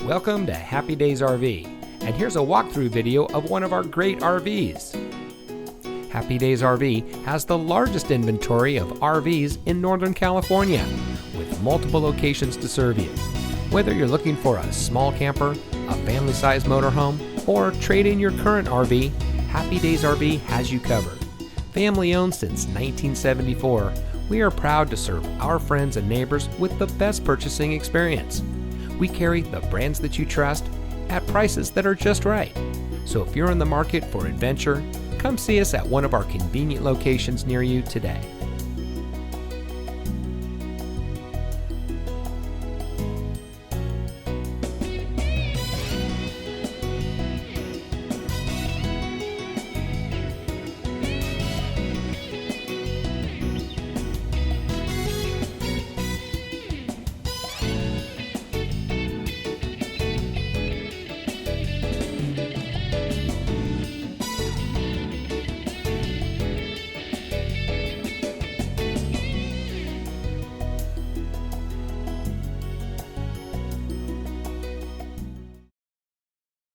Welcome to Happy Daze RV, and here's a walkthrough video of one of our great RVs. Happy Daze RV has the largest inventory of RVs in Northern California, with multiple locations to serve you. Whether you're looking for a small camper, a family-sized motorhome, or trade in your current RV, Happy Daze RV has you covered. Family owned since 1974, we are proud to serve our friends and neighbors with the best purchasing experience. We carry the brands that you trust at prices that are just right. So if you're in the market for adventure, come see us at one of our convenient locations near you today.